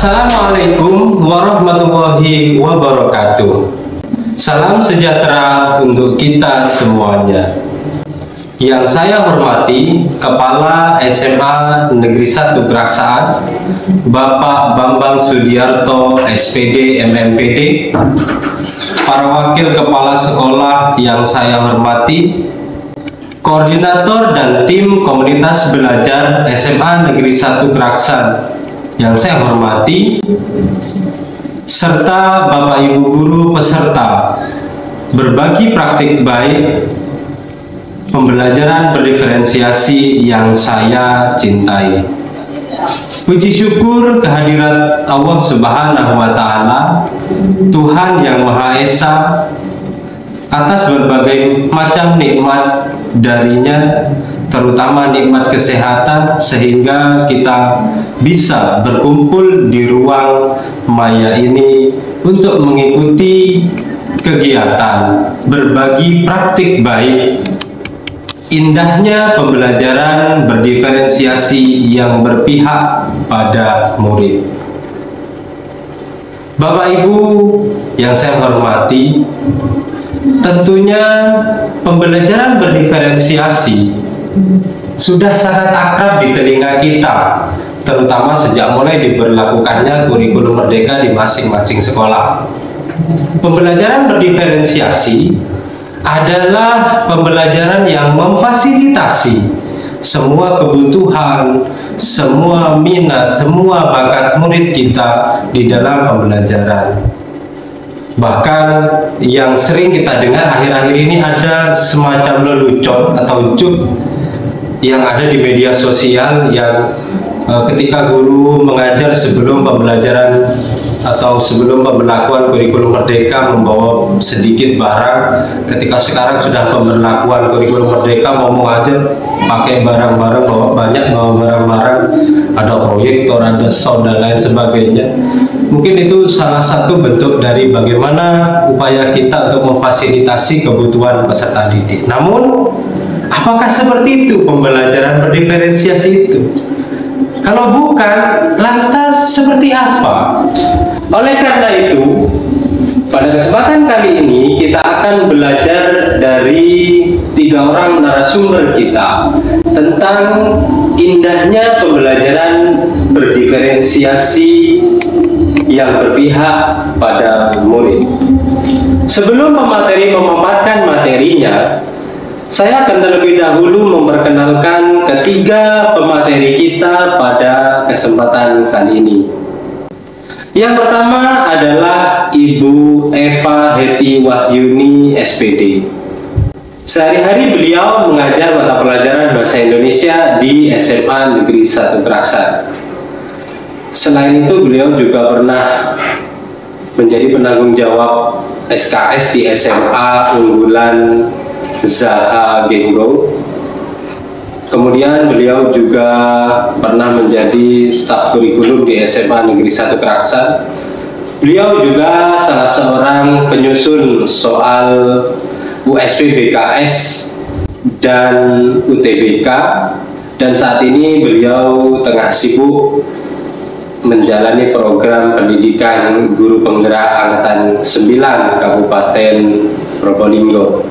Assalamualaikum warahmatullahi wabarakatuh. Salam sejahtera untuk kita semuanya. Yang saya hormati Kepala SMA Negeri 1 Keraksaan, Bapak Bambang Sudiarto, SPD MMPD, para wakil kepala sekolah yang saya hormati, koordinator dan tim komunitas belajar SMA Negeri 1 Keraksaan yang saya hormati, serta Bapak Ibu guru peserta berbagi praktik baik pembelajaran berdiferensiasi yang saya cintai. Puji syukur kehadirat Allah Subhanahu wa Ta'ala, Tuhan yang Maha Esa, atas berbagai macam nikmat darinya, terutama nikmat kesehatan, sehingga kita bisa berkumpul di ruang maya ini untuk mengikuti kegiatan berbagi praktik baik, indahnya pembelajaran berdiferensiasi yang berpihak pada murid. Bapak Ibu yang saya hormati, tentunya pembelajaran berdiferensiasi sudah sangat akrab di telinga kita, terutama sejak mulai diberlakukannya kurikulum merdeka di masing-masing sekolah. Pembelajaran berdiferensiasi adalah pembelajaran yang memfasilitasi semua kebutuhan, semua minat, semua bakat murid kita di dalam pembelajaran. Bahkan yang sering kita dengar akhir-akhir ini ada semacam lelucon atau joke yang ada di media sosial yang ketika guru mengajar sebelum pembelajaran atau sebelum pemberlakuan kurikulum merdeka membawa sedikit barang, ketika sekarang sudah pemberlakuan kurikulum merdeka mau mengajar pakai barang-barang, bawa banyak, bawa barang-barang, ada proyektor, ada sound dan lain sebagainya. Mungkin itu salah satu bentuk dari bagaimana upaya kita untuk memfasilitasi kebutuhan peserta didik. Namun, apakah seperti itu pembelajaran berdiferensiasi itu? Kalau bukan, lantas seperti apa? Oleh karena itu, pada kesempatan kali ini kita akan belajar dari 3 orang narasumber kita tentang indahnya pembelajaran berdiferensiasi yang berpihak pada murid. Sebelum pemateri memaparkan materinya, saya akan terlebih dahulu memperkenalkan ketiga pemateri kita pada kesempatan kali ini. Yang pertama adalah Ibu Eva Heti Wahyuni, SPD. Sehari-hari beliau mengajar mata pelajaran Bahasa Indonesia di SMA Negeri 1 Keraksaan. Selain itu, beliau juga pernah menjadi penanggung jawab SKS di SMA unggulan Zaha Gengo. Kemudian beliau juga pernah menjadi staf kurikulum di SMA Negeri 1 Keraksaan. Beliau juga salah seorang penyusun soal USP BKS dan UTBK, dan saat ini beliau tengah sibuk menjalani program pendidikan guru penggerak Angkatan 9 Kabupaten Probolinggo.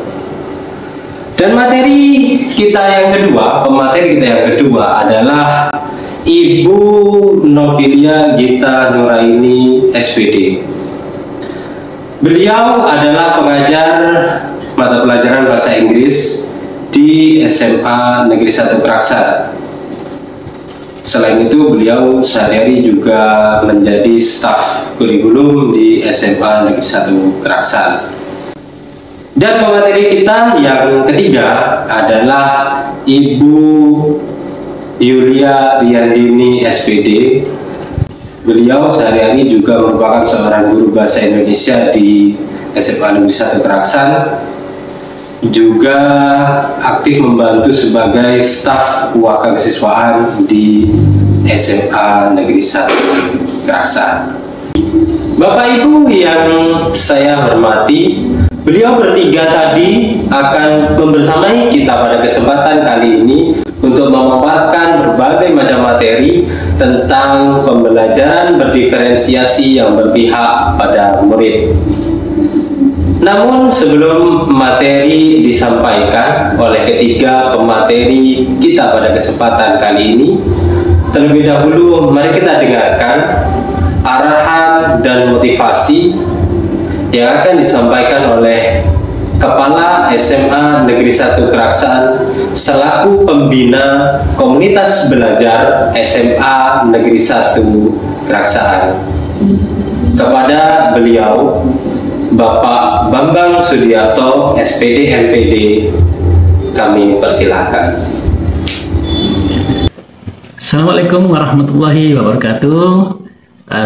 Dan materi kita yang kedua, pemateri kita yang kedua adalah Ibu Novilia Gita Nuraini, SPD. Beliau adalah pengajar mata pelajaran Bahasa Inggris di SMA Negeri 1 Keraksaan. Selain itu, beliau sehari-hari juga menjadi staf kurikulum di SMA Negeri 1 Keraksaan. Dan pemateri kita yang ketiga adalah Ibu Yulia Riandini, SPD. Beliau sehari-hari juga merupakan seorang guru Bahasa Indonesia di SMA Negeri 1 Keraksaan, juga aktif membantu sebagai staf UAK kesiswaan di SMA Negeri 1 Keraksaan. Bapak Ibu yang saya hormati, beliau bertiga tadi akan membersamai kita pada kesempatan kali ini untuk memaparkan berbagai macam materi tentang pembelajaran berdiferensiasi yang berpihak pada murid. Namun sebelum materi disampaikan oleh ketiga pemateri kita pada kesempatan kali ini, terlebih dahulu mari kita dengarkan arahan dan motivasi yang akan disampaikan oleh Kepala SMA Negeri 1 Keraksaan selaku pembina komunitas belajar SMA Negeri 1 Keraksaan. Kepada beliau, Bapak Bambang Sudiarto, SPD MPD, kami persilahkan. Assalamualaikum warahmatullahi wabarakatuh.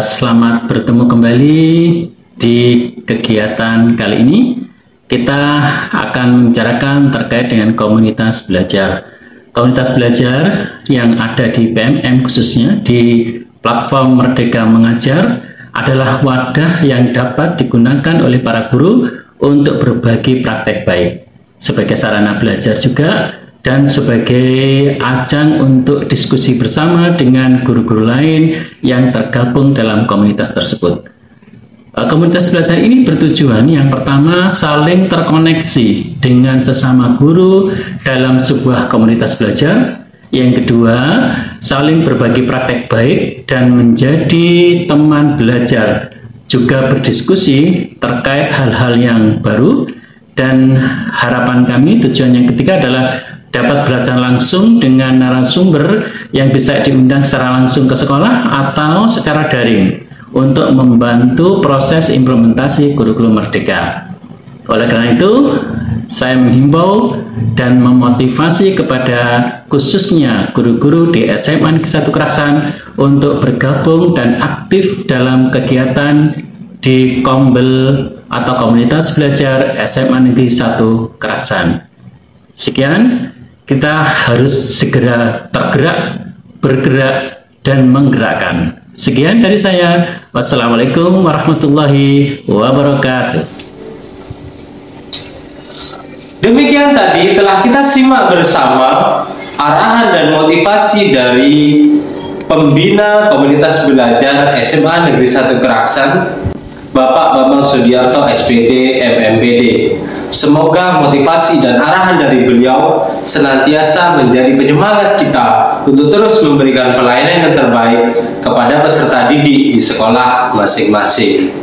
Selamat bertemu kembali di kegiatan kali ini. Kita akan membicarakan terkait dengan komunitas belajar. Komunitas belajar yang ada di PMM khususnya di platform Merdeka Mengajar adalah wadah yang dapat digunakan oleh para guru untuk berbagi praktek baik sebagai sarana belajar juga dan sebagai ajang untuk diskusi bersama dengan guru-guru lain yang tergabung dalam komunitas tersebut. Komunitas belajar ini bertujuan yang pertama saling terkoneksi dengan sesama guru dalam sebuah komunitas belajar. Yang kedua, saling berbagi praktek baik dan menjadi teman belajar, juga berdiskusi terkait hal-hal yang baru. Dan harapan kami, tujuan yang ketiga adalah dapat belajar langsung dengan narasumber yang bisa diundang secara langsung ke sekolah atau secara daring untuk membantu proses implementasi kurikulum Merdeka. Oleh karena itu, saya menghimbau dan memotivasi kepada khususnya guru-guru di SMA Negeri 1 Keraksaan untuk bergabung dan aktif dalam kegiatan di Kombel atau Komunitas Belajar SMA Negeri 1 Keraksaan. Sekian, kita harus segera tergerak, bergerak, dan menggerakkan. Sekian dari saya. Wassalamualaikum warahmatullahi wabarakatuh. Demikian tadi telah kita simak bersama arahan dan motivasi dari pembina komunitas belajar SMA Negeri 1 Keraksaan, Bapak Bambang Sudiarto SPD MMPD. Semoga motivasi dan arahan dari beliau senantiasa menjadi penyemangat kita untuk terus memberikan pelayanan yang terbaik kepada peserta didik di sekolah masing-masing.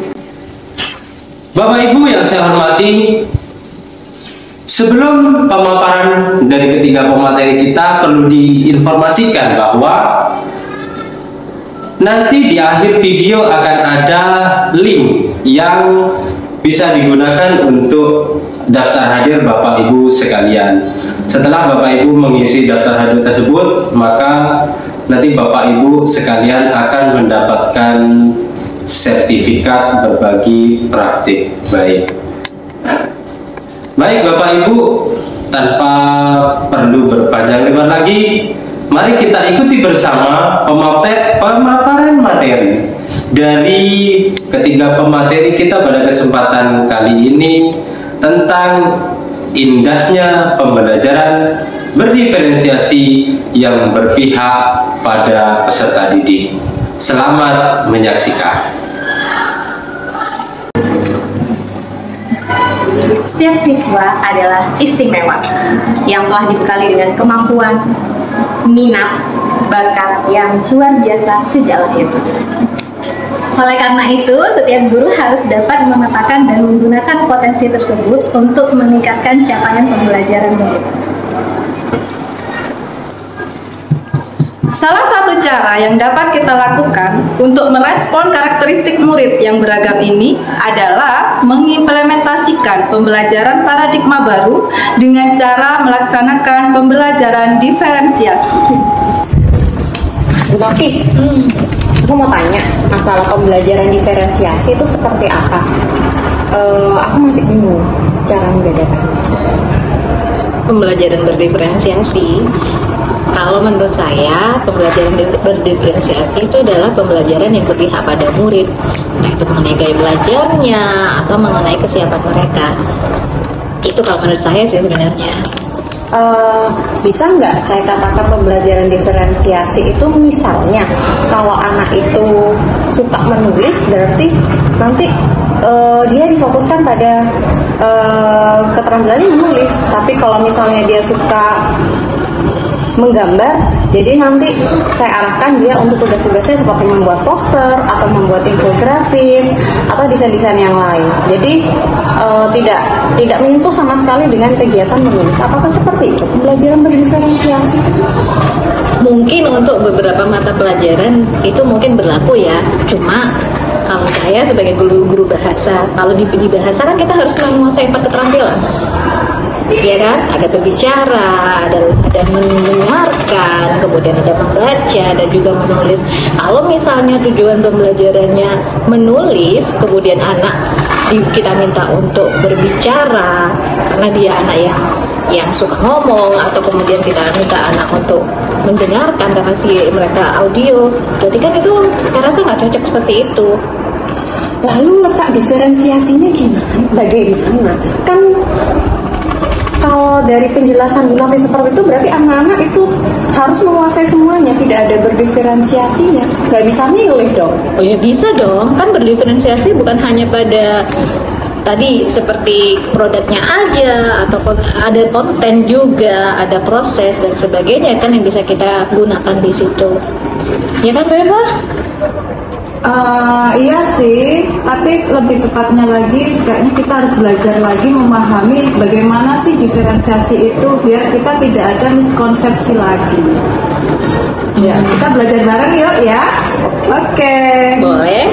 Bapak Ibu yang saya hormati, sebelum pemaparan dari ketiga pemateri kita perlu diinformasikan bahwa nanti di akhir video akan ada link yang bisa digunakan untuk daftar hadir Bapak Ibu sekalian. Setelah Bapak Ibu mengisi daftar hadir tersebut, maka nanti Bapak Ibu sekalian akan mendapatkan sertifikat berbagi praktik baik. Baik Bapak Ibu, tanpa perlu berpanjang lebar lagi, mari kita ikuti bersama pemaparan materi dari ketiga pemateri kita pada kesempatan kali ini tentang indahnya pembelajaran berdiferensiasi yang berpihak pada peserta didik. Selamat menyaksikan. Setiap siswa adalah istimewa yang telah dibekali dengan kemampuan, minat, bakat yang luar biasa sejak lahir. Oleh karena itu, setiap guru harus dapat memetakan dan menggunakan potensi tersebut untuk meningkatkan capaian pembelajaran murid. Salah satu cara yang dapat kita lakukan untuk merespon karakteristik murid yang beragam ini adalah mengimplementasikan pembelajaran paradigma baru dengan cara melaksanakan pembelajaran diferensiasi. Bu Novi, aku mau tanya, masalah pembelajaran diferensiasi itu seperti apa? Aku masih bingung cara membedakan. Pembelajaran berdiferensiasi, kalau menurut saya pembelajaran berdiferensiasi itu adalah pembelajaran yang berpihak pada murid, entah itu mengenai gaya belajarnya atau mengenai kesiapan mereka. Itu kalau menurut saya sih sebenarnya. bisa nggak saya katakan pembelajaran diferensiasi itu misalnya kalau anak itu suka menulis berarti nanti dia difokuskan pada keterampilannya menulis, tapi kalau misalnya dia suka menggambar, jadi nanti saya arahkan dia untuk tugas-tugasnya seperti membuat poster atau membuat infografis atau desain-desain yang lain. Jadi tidak menyentuh sama sekali dengan kegiatan menulis. Apakah seperti itu pembelajaran berdiferensiasi? Mungkin untuk beberapa mata pelajaran itu mungkin berlaku ya. Cuma kalau saya sebagai guru bahasa, kalau di bahasa kan kita harus menguasai 4 keterampilan. Ya kan, ada berbicara, ada mendengarkan, kemudian ada membaca dan juga menulis. Kalau misalnya tujuan pembelajarannya menulis, kemudian anak kita minta untuk berbicara karena dia anak yang suka ngomong, atau kemudian kita minta anak untuk mendengarkan karena mereka audio, berarti kan itu saya rasa nggak cocok seperti itu. Lalu letak diferensiasinya gimana? Bagaimana? Kan kalau dari penjelasan Bu Novi seperti itu berarti anak-anak itu harus menguasai semuanya, tidak ada berdiferensiasinya, nggak bisa milih dong. Oh ya bisa dong, kan berdiferensiasi bukan hanya pada tadi seperti produknya aja, atau ada konten juga, ada proses dan sebagainya kan yang bisa kita gunakan di situ. Ya kan, Beba? Iya sih, tapi lebih tepatnya lagi kayaknya kita harus belajar lagi memahami bagaimana sih diferensiasi itu biar kita tidak ada miskonsepsi lagi. Ya, kita belajar bareng yuk ya. Oke. Boleh.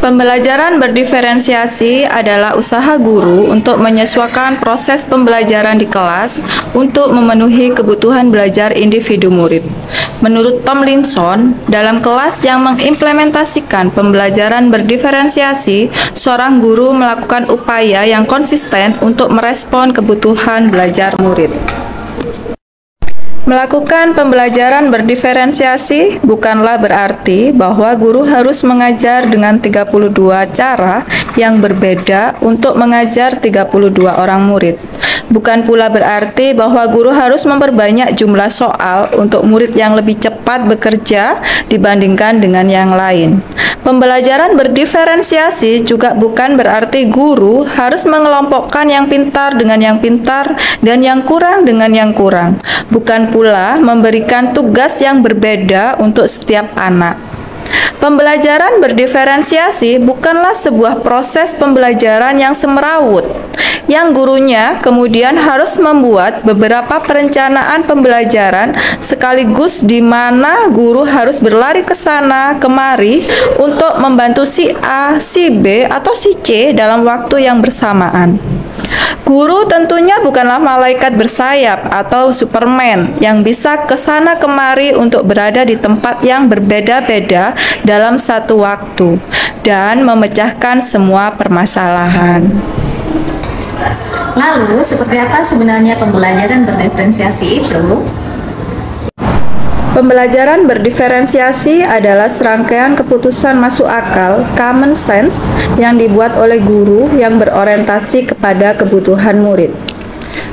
Pembelajaran berdiferensiasi adalah usaha guru untuk menyesuaikan proses pembelajaran di kelas untuk memenuhi kebutuhan belajar individu murid. Menurut Tomlinson, dalam kelas yang mengimplementasikan pembelajaran berdiferensiasi, seorang guru melakukan upaya yang konsisten untuk merespon kebutuhan belajar murid. Melakukan pembelajaran berdiferensiasi bukanlah berarti bahwa guru harus mengajar dengan 32 cara yang berbeda untuk mengajar 32 orang murid. Bukan pula berarti bahwa guru harus memperbanyak jumlah soal untuk murid yang lebih cepat bekerja dibandingkan dengan yang lain. Pembelajaran berdiferensiasi juga bukan berarti guru harus mengelompokkan yang pintar dengan yang pintar dan yang kurang dengan yang kurang. Bukan pula memberikan tugas yang berbeda untuk setiap anak. Pembelajaran berdiferensiasi bukanlah sebuah proses pembelajaran yang semerawut, yang gurunya kemudian harus membuat beberapa perencanaan pembelajaran sekaligus di mana guru harus berlari ke sana kemari untuk membantu si A, si B, atau si C dalam waktu yang bersamaan. Guru tentunya bukanlah malaikat bersayap atau Superman yang bisa kesana kemari untuk berada di tempat yang berbeda-beda dalam satu waktu dan memecahkan semua permasalahan. Lalu, seperti apa sebenarnya pembelajaran berdiferensiasi itu? Pembelajaran berdiferensiasi adalah serangkaian keputusan masuk akal, common sense, yang dibuat oleh guru yang berorientasi kepada kebutuhan murid.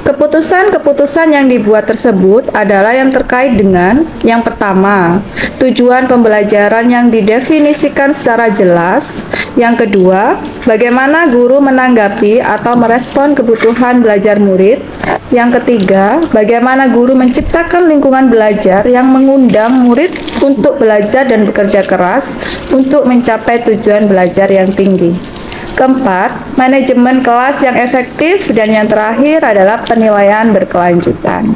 Keputusan-keputusan yang dibuat tersebut adalah yang terkait dengan yang pertama, tujuan pembelajaran yang didefinisikan secara jelas. Yang kedua, bagaimana guru menanggapi atau merespon kebutuhan belajar murid. Yang ketiga, bagaimana guru menciptakan lingkungan belajar yang mengundang murid untuk belajar dan bekerja keras untuk mencapai tujuan belajar yang tinggi. Keempat, manajemen kelas yang efektif, dan yang terakhir adalah penilaian berkelanjutan.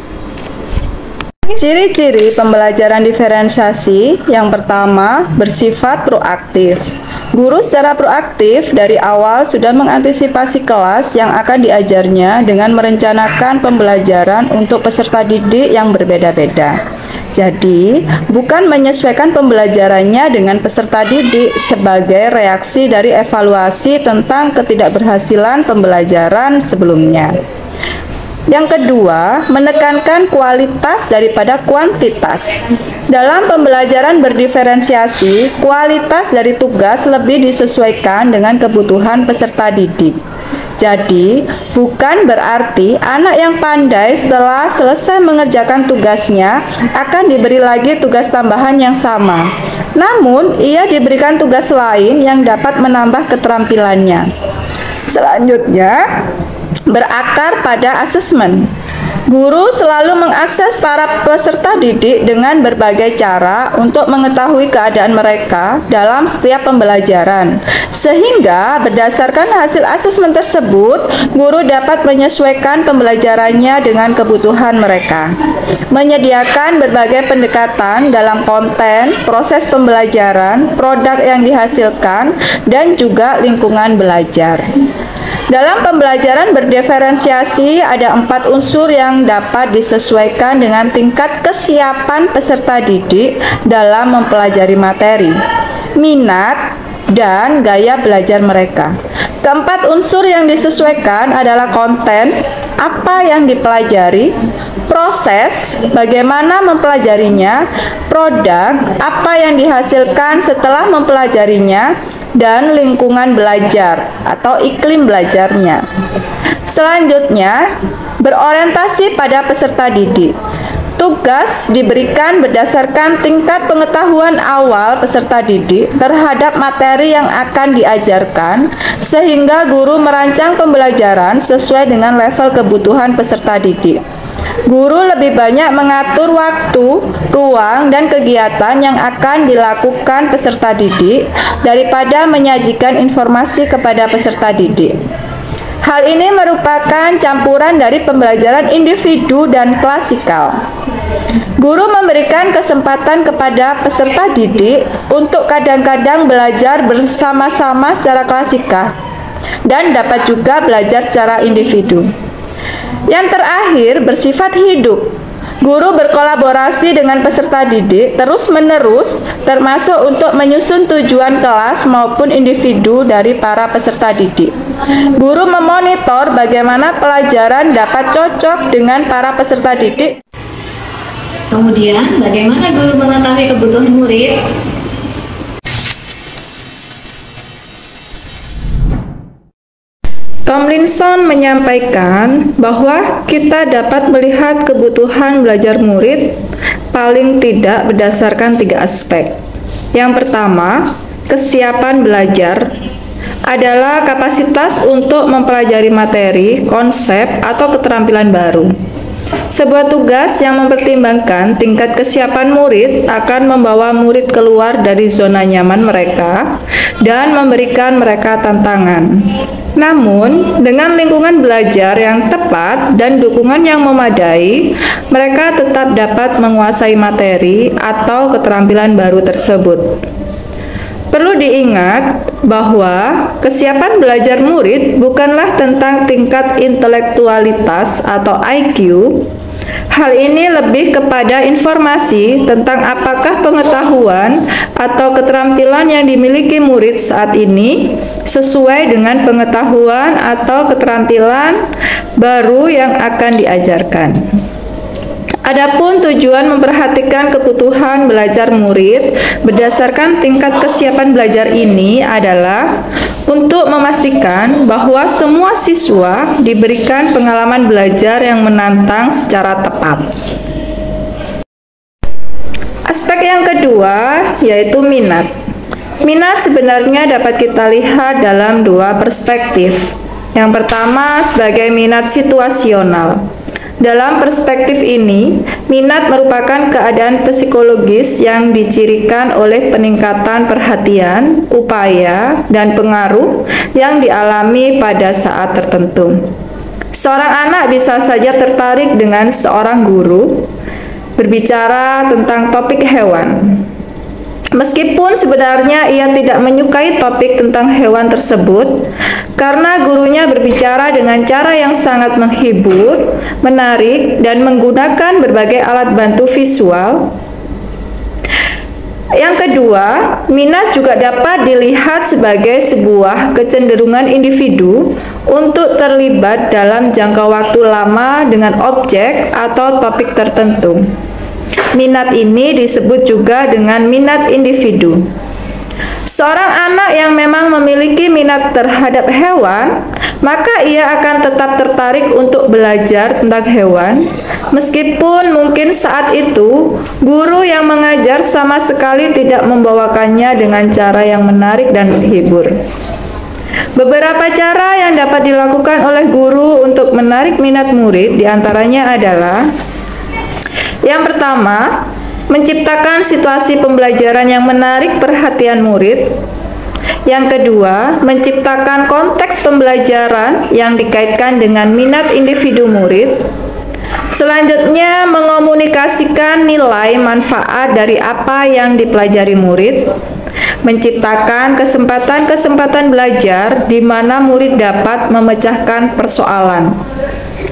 Ciri-ciri pembelajaran diferensiasi yang pertama, bersifat proaktif. Guru secara proaktif dari awal sudah mengantisipasi kelas yang akan diajarnya dengan merencanakan pembelajaran untuk peserta didik yang berbeda-beda. Jadi, bukan menyesuaikan pembelajarannya dengan peserta didik sebagai reaksi dari evaluasi tentang ketidakberhasilan pembelajaran sebelumnya. Yang kedua, menekankan kualitas daripada kuantitas. Dalam pembelajaran berdiferensiasi, kualitas dari tugas lebih disesuaikan dengan kebutuhan peserta didik. Jadi, bukan berarti anak yang pandai setelah selesai mengerjakan tugasnya akan diberi lagi tugas tambahan yang sama. Namun, ia diberikan tugas lain yang dapat menambah keterampilannya. Selanjutnya, berakar pada asesmen. Guru selalu mengakses para peserta didik dengan berbagai cara untuk mengetahui keadaan mereka dalam setiap pembelajaran. Sehingga berdasarkan hasil asesmen tersebut, guru dapat menyesuaikan pembelajarannya dengan kebutuhan mereka. Menyediakan berbagai pendekatan dalam konten, proses pembelajaran, produk yang dihasilkan, dan juga lingkungan belajar. Dalam pembelajaran berdiferensiasi, ada 4 unsur yang dapat disesuaikan dengan tingkat kesiapan peserta didik dalam mempelajari materi, minat, dan gaya belajar mereka. Keempat unsur yang disesuaikan adalah konten, apa yang dipelajari, proses, bagaimana mempelajarinya, produk, apa yang dihasilkan setelah mempelajarinya, dan lingkungan belajar atau iklim belajarnya. Selanjutnya, berorientasi pada peserta didik. Tugas diberikan berdasarkan tingkat pengetahuan awal peserta didik terhadap materi yang akan diajarkan, sehingga guru merancang pembelajaran sesuai dengan level kebutuhan peserta didik. Guru lebih banyak mengatur waktu, ruang, dan kegiatan yang akan dilakukan peserta didik daripada menyajikan informasi kepada peserta didik. Hal ini merupakan campuran dari pembelajaran individu dan klasikal. Guru memberikan kesempatan kepada peserta didik untuk kadang-kadang belajar bersama-sama secara klasikal dan dapat juga belajar secara individu. Yang terakhir, bersifat hidup. Guru berkolaborasi dengan peserta didik terus-menerus, termasuk untuk menyusun tujuan kelas maupun individu dari para peserta didik. Guru memonitor bagaimana pelajaran dapat cocok dengan para peserta didik. Kemudian, bagaimana guru mengetahui kebutuhan murid? Tomlinson menyampaikan bahwa kita dapat melihat kebutuhan belajar murid paling tidak berdasarkan 3 aspek. Yang pertama, kesiapan belajar adalah kapasitas untuk mempelajari materi, konsep, atau keterampilan baru. Sebuah tugas yang mempertimbangkan tingkat kesiapan murid akan membawa murid keluar dari zona nyaman mereka dan memberikan mereka tantangan. Namun, dengan lingkungan belajar yang tepat dan dukungan yang memadai, mereka tetap dapat menguasai materi atau keterampilan baru tersebut. Perlu diingat bahwa kesiapan belajar murid bukanlah tentang tingkat intelektualitas atau IQ. Hal ini lebih kepada informasi tentang apakah pengetahuan atau keterampilan yang dimiliki murid saat ini sesuai dengan pengetahuan atau keterampilan baru yang akan diajarkan. Adapun tujuan memperhatikan kebutuhan belajar murid berdasarkan tingkat kesiapan belajar ini adalah untuk memastikan bahwa semua siswa diberikan pengalaman belajar yang menantang secara tepat. Aspek yang kedua yaitu minat. Minat sebenarnya dapat kita lihat dalam 2 perspektif. Yang pertama sebagai minat situasional. Dalam perspektif ini, minat merupakan keadaan psikologis yang dicirikan oleh peningkatan perhatian, upaya, dan pengaruh yang dialami pada saat tertentu. Seorang anak bisa saja tertarik dengan seorang guru berbicara tentang topik hewan. Meskipun sebenarnya ia tidak menyukai topik tentang hewan tersebut, karena gurunya berbicara dengan cara yang sangat menghibur, menarik, dan menggunakan berbagai alat bantu visual. Yang kedua, minat juga dapat dilihat sebagai sebuah kecenderungan individu untuk terlibat dalam jangka waktu lama dengan objek atau topik tertentu. Minat ini disebut juga dengan minat individu. Seorang anak yang memang memiliki minat terhadap hewan, maka ia akan tetap tertarik untuk belajar tentang hewan, meskipun mungkin saat itu guru yang mengajar sama sekali tidak membawakannya dengan cara yang menarik dan menghibur. Beberapa cara yang dapat dilakukan oleh guru untuk menarik minat murid diantaranya adalah: yang pertama, menciptakan situasi pembelajaran yang menarik perhatian murid. Yang kedua, menciptakan konteks pembelajaran yang dikaitkan dengan minat individu murid. Selanjutnya, mengomunikasikan nilai manfaat dari apa yang dipelajari murid. Menciptakan kesempatan-kesempatan belajar di mana murid dapat memecahkan persoalan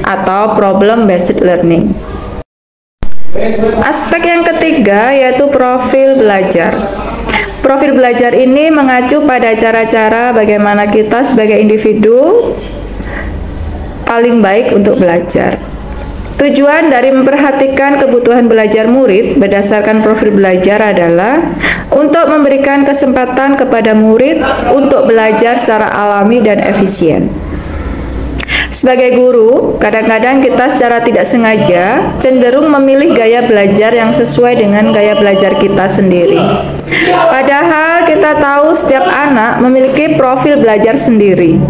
atau problem based learning. Aspek yang ketiga yaitu profil belajar. Profil belajar ini mengacu pada cara-cara bagaimana kita sebagai individu paling baik untuk belajar. Tujuan dari memperhatikan kebutuhan belajar murid berdasarkan profil belajar adalah untuk memberikan kesempatan kepada murid untuk belajar secara alami dan efisien. Sebagai guru, kadang-kadang kita secara tidak sengaja cenderung memilih gaya belajar yang sesuai dengan gaya belajar kita sendiri. Padahal kita tahu setiap anak memiliki profil belajar sendiri.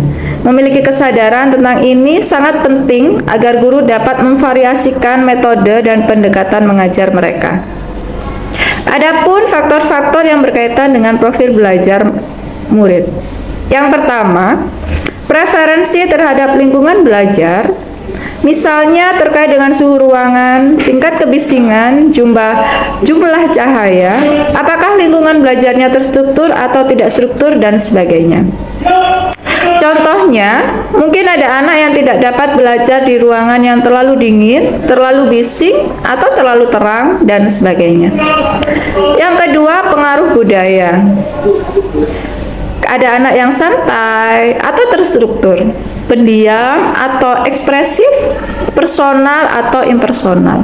Memiliki kesadaran tentang ini sangat penting agar guru dapat memvariasikan metode dan pendekatan mengajar mereka. Adapun faktor-faktor yang berkaitan dengan profil belajar murid. Yang pertama, preferensi terhadap lingkungan belajar, misalnya terkait dengan suhu ruangan, tingkat kebisingan, jumlah cahaya, apakah lingkungan belajarnya terstruktur atau tidak struktur, dan sebagainya. Contohnya, mungkin ada anak yang tidak dapat belajar di ruangan yang terlalu dingin, terlalu bising, atau terlalu terang, dan sebagainya. Yang kedua, pengaruh budaya. Ada anak yang santai atau terstruktur, pendiam atau ekspresif, personal atau impersonal.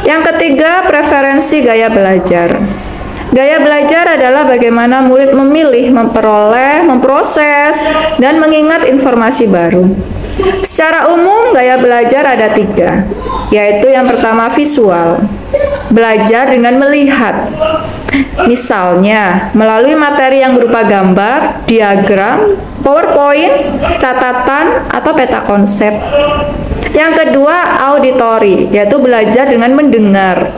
Yang ketiga, preferensi gaya belajar. Gaya belajar adalah bagaimana murid memilih, memperoleh, memproses, dan mengingat informasi baru. Secara umum, gaya belajar ada 3, yaitu yang pertama visual. Belajar dengan melihat. Misalnya, melalui materi yang berupa gambar, diagram, PowerPoint, catatan, atau peta konsep. Yang kedua, auditori, yaitu belajar dengan mendengar.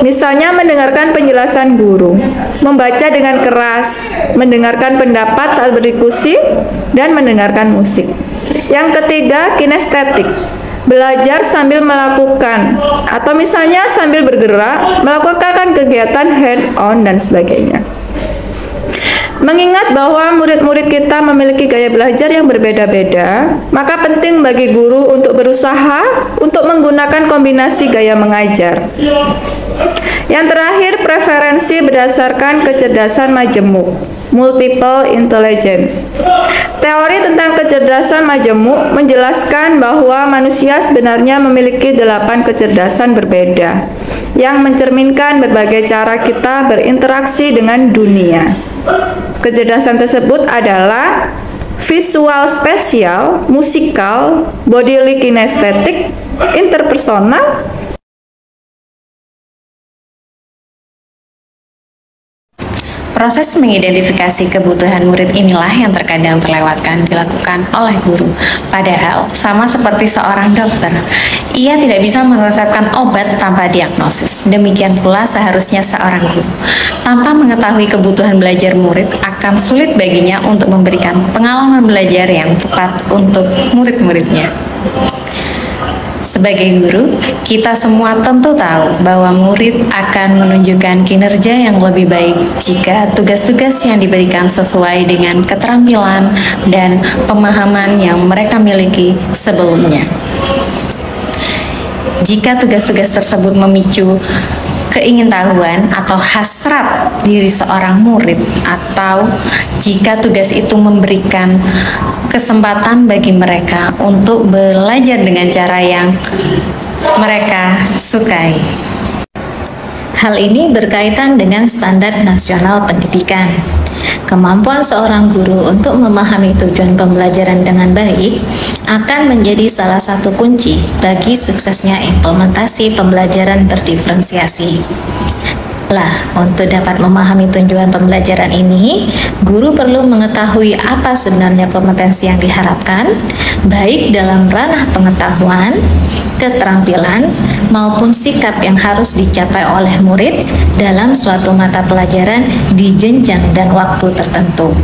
Misalnya mendengarkan penjelasan guru, membaca dengan keras, mendengarkan pendapat saat berdiskusi, dan mendengarkan musik. Yang ketiga, kinestetik. Belajar sambil melakukan, atau misalnya sambil bergerak, melakukan kegiatan hand-on dan sebagainya. Mengingat bahwa murid-murid kita memiliki gaya belajar yang berbeda-beda, maka penting bagi guru untuk berusaha untuk menggunakan kombinasi gaya mengajar. Yang terakhir, preferensi berdasarkan kecerdasan majemuk, multiple intelligence. Teori tentang kecerdasan majemuk menjelaskan bahwa manusia sebenarnya memiliki 8 kecerdasan berbeda yang mencerminkan berbagai cara kita berinteraksi dengan dunia. Kecerdasan tersebut adalah visual spasial, musikal, bodily kinestetik, interpersonal. Proses mengidentifikasi kebutuhan murid inilah yang terkadang terlewatkan dilakukan oleh guru. Padahal, sama seperti seorang dokter, ia tidak bisa meresepkan obat tanpa diagnosis. Demikian pula seharusnya seorang guru. Tanpa mengetahui kebutuhan belajar murid, akan sulit baginya untuk memberikan pengalaman belajar yang tepat untuk murid-muridnya. Sebagai guru, kita semua tentu tahu bahwa murid akan menunjukkan kinerja yang lebih baik jika tugas-tugas yang diberikan sesuai dengan keterampilan dan pemahaman yang mereka miliki sebelumnya. Jika tugas-tugas tersebut memicu keingintahuan atau hasrat diri seorang murid, atau jika tugas itu memberikan kesempatan bagi mereka untuk belajar dengan cara yang mereka sukai. Hal ini berkaitan dengan standar nasional pendidikan. Kemampuan seorang guru untuk memahami tujuan pembelajaran dengan baik akan menjadi salah satu kunci bagi suksesnya implementasi pembelajaran berdiferensiasi. Untuk dapat memahami tujuan pembelajaran ini, guru perlu mengetahui apa sebenarnya kompetensi yang diharapkan, baik dalam ranah pengetahuan, keterampilan, maupun sikap yang harus dicapai oleh murid dalam suatu mata pelajaran di jenjang dan waktu tertentu.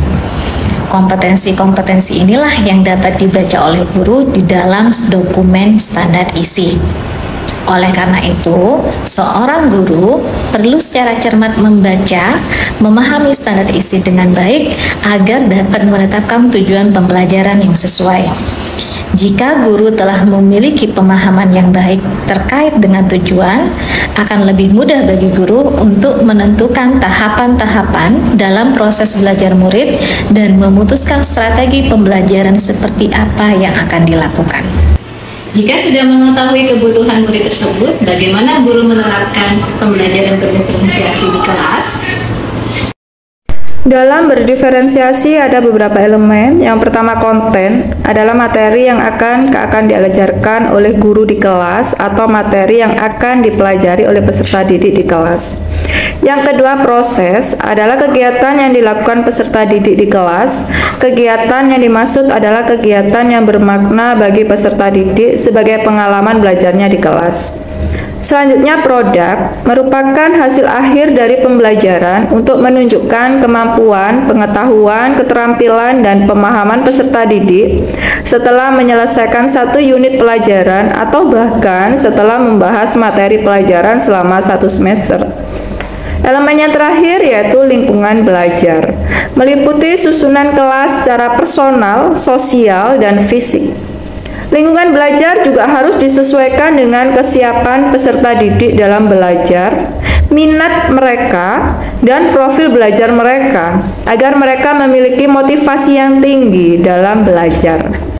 Kompetensi-kompetensi inilah yang dapat dibaca oleh guru di dalam dokumen standar isi. Oleh karena itu, seorang guru perlu secara cermat membaca, memahami standar isi dengan baik agar dapat menetapkan tujuan pembelajaran yang sesuai. Jika guru telah memiliki pemahaman yang baik terkait dengan tujuan, akan lebih mudah bagi guru untuk menentukan tahapan-tahapan dalam proses belajar murid dan memutuskan strategi pembelajaran seperti apa yang akan dilakukan. Jika sudah mengetahui kebutuhan murid tersebut, bagaimana guru menerapkan pembelajaran berdiferensiasi di kelas? Dalam berdiferensiasi ada beberapa elemen. Yang pertama, konten adalah materi yang akan diajarkan oleh guru di kelas atau materi yang akan dipelajari oleh peserta didik di kelas. Yang kedua, proses adalah kegiatan yang dilakukan peserta didik di kelas. Kegiatan yang dimaksud adalah kegiatan yang bermakna bagi peserta didik sebagai pengalaman belajarnya di kelas. Selanjutnya, produk merupakan hasil akhir dari pembelajaran untuk menunjukkan kemampuan, pengetahuan, keterampilan, dan pemahaman peserta didik setelah menyelesaikan satu unit pelajaran atau bahkan setelah membahas materi pelajaran selama satu semester. Elemen yang terakhir yaitu lingkungan belajar, meliputi susunan kelas secara personal, sosial, dan fisik. Lingkungan belajar juga harus disesuaikan dengan kesiapan peserta didik dalam belajar, minat mereka, dan profil belajar mereka, agar mereka memiliki motivasi yang tinggi dalam belajar.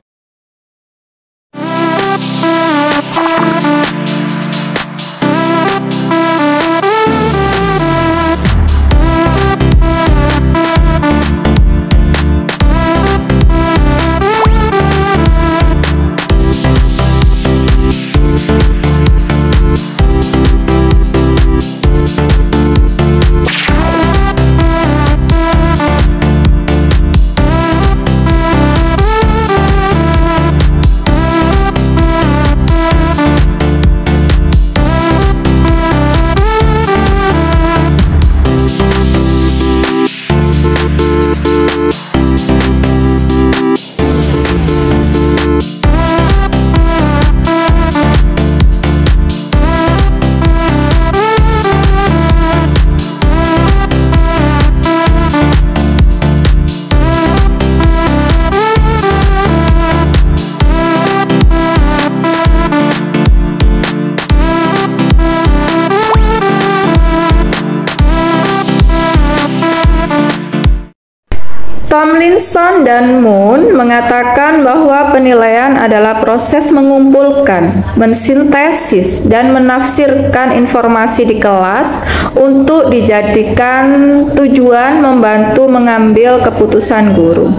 Tomlinson dan Moon mengatakan bahwa penilaian adalah proses mengumpulkan, mensintesis, dan menafsirkan informasi di kelas untuk dijadikan tujuan membantu mengambil keputusan guru.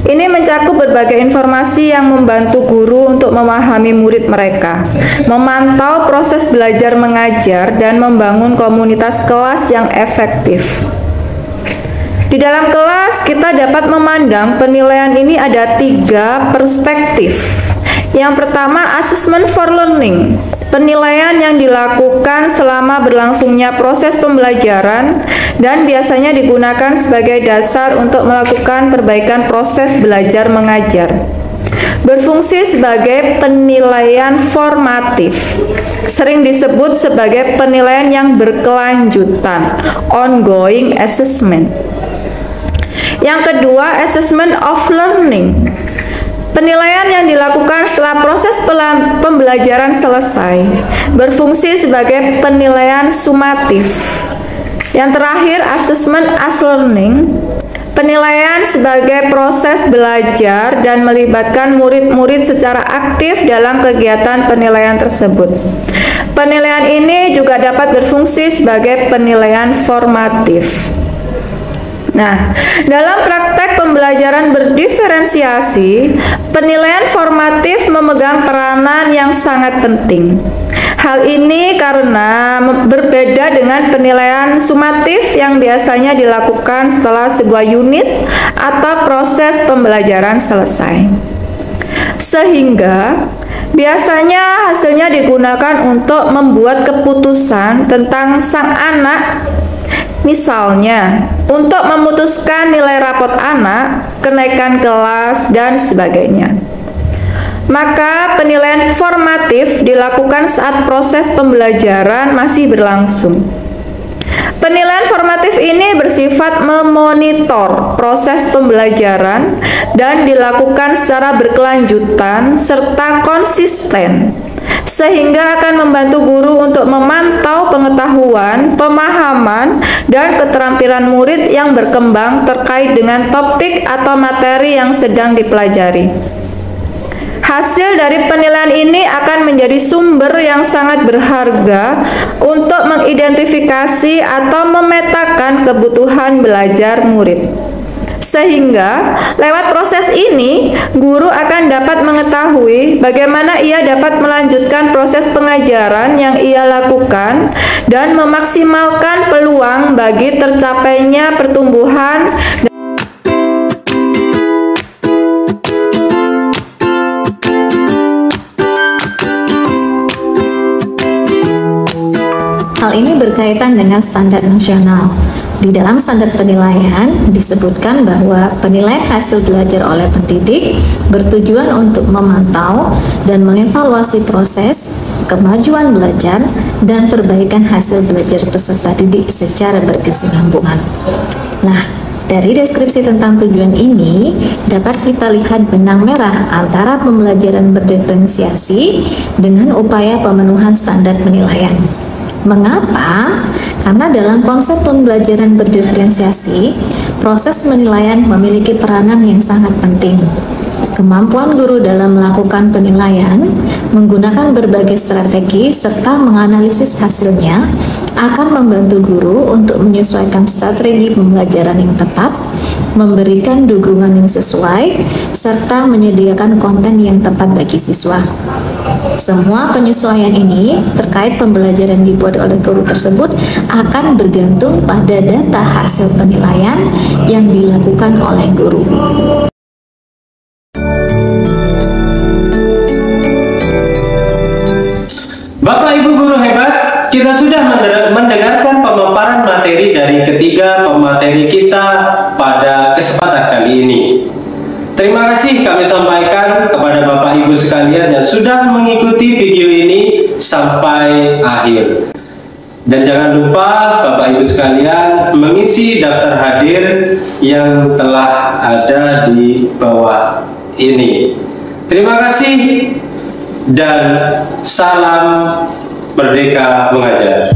Ini mencakup berbagai informasi yang membantu guru untuk memahami murid mereka, memantau proses belajar mengajar, dan membangun komunitas kelas yang efektif. Di dalam kelas, kita dapat memandang penilaian ini ada 3 perspektif. Yang pertama, assessment for learning. Penilaian yang dilakukan selama berlangsungnya proses pembelajaran dan biasanya digunakan sebagai dasar untuk melakukan perbaikan proses belajar mengajar. Berfungsi sebagai penilaian formatif, sering disebut sebagai penilaian yang berkelanjutan, ongoing assessment. Yang kedua, assessment of learning. Penilaian yang dilakukan setelah proses pembelajaran selesai, berfungsi sebagai penilaian sumatif. Yang terakhir, assessment as learning. Penilaian sebagai proses belajar dan melibatkan murid-murid secara aktif dalam kegiatan penilaian tersebut. Penilaian ini juga dapat berfungsi sebagai penilaian formatif. Nah, dalam praktek pembelajaran berdiferensiasi, penilaian formatif memegang peranan yang sangat penting. Hal ini karena berbeda dengan penilaian sumatif yang biasanya dilakukan setelah sebuah unit atau proses pembelajaran selesai. Sehingga biasanya hasilnya digunakan untuk membuat keputusan tentang sang anak. Misalnya, untuk memutuskan nilai rapot anak, kenaikan kelas, dan sebagainya. Maka penilaian formatif dilakukan saat proses pembelajaran masih berlangsung. Penilaian formatif ini bersifat memonitor proses pembelajaran dan dilakukan secara berkelanjutan serta konsisten, sehingga akan membantu guru untuk memantau pengetahuan, pemahaman, dan keterampilan murid yang berkembang terkait dengan topik atau materi yang sedang dipelajari. Hasil dari penilaian ini akan menjadi sumber yang sangat berharga untuk mengidentifikasi atau memetakan kebutuhan belajar murid. Sehingga lewat proses ini, guru akan dapat mengetahui bagaimana ia dapat melanjutkan proses pengajaran yang ia lakukan dan memaksimalkan peluang bagi tercapainya pertumbuhan. Hal ini berkaitan dengan standar nasional. Di dalam standar penilaian disebutkan bahwa penilaian hasil belajar oleh pendidik bertujuan untuk memantau dan mengevaluasi proses, kemajuan belajar, dan perbaikan hasil belajar peserta didik secara berkesinambungan. Nah, dari deskripsi tentang tujuan ini dapat kita lihat benang merah antara pembelajaran berdiferensiasi dengan upaya pemenuhan standar penilaian. Mengapa? Karena dalam konsep pembelajaran berdiferensiasi, proses penilaian memiliki peranan yang sangat penting. Kemampuan guru dalam melakukan penilaian, menggunakan berbagai strategi, serta menganalisis hasilnya akan membantu guru untuk menyesuaikan strategi pembelajaran yang tepat, memberikan dukungan yang sesuai, serta menyediakan konten yang tepat bagi siswa. Semua penyesuaian ini terkait pembelajaran dibuat oleh guru tersebut akan bergantung pada data hasil penilaian yang dilakukan oleh guru. Bapak Ibu guru hebat, kita sudah mendengarkan pemaparan materi dari ketiga pemateri kita pada kesempatan kali ini. Terima kasih kami sampaikan kepada Bapak Ibu sekalian yang sudah mengikuti video ini sampai akhir. Dan jangan lupa Bapak Ibu sekalian mengisi daftar hadir yang telah ada di bawah ini. Terima kasih dan salam Merdeka Mengajar.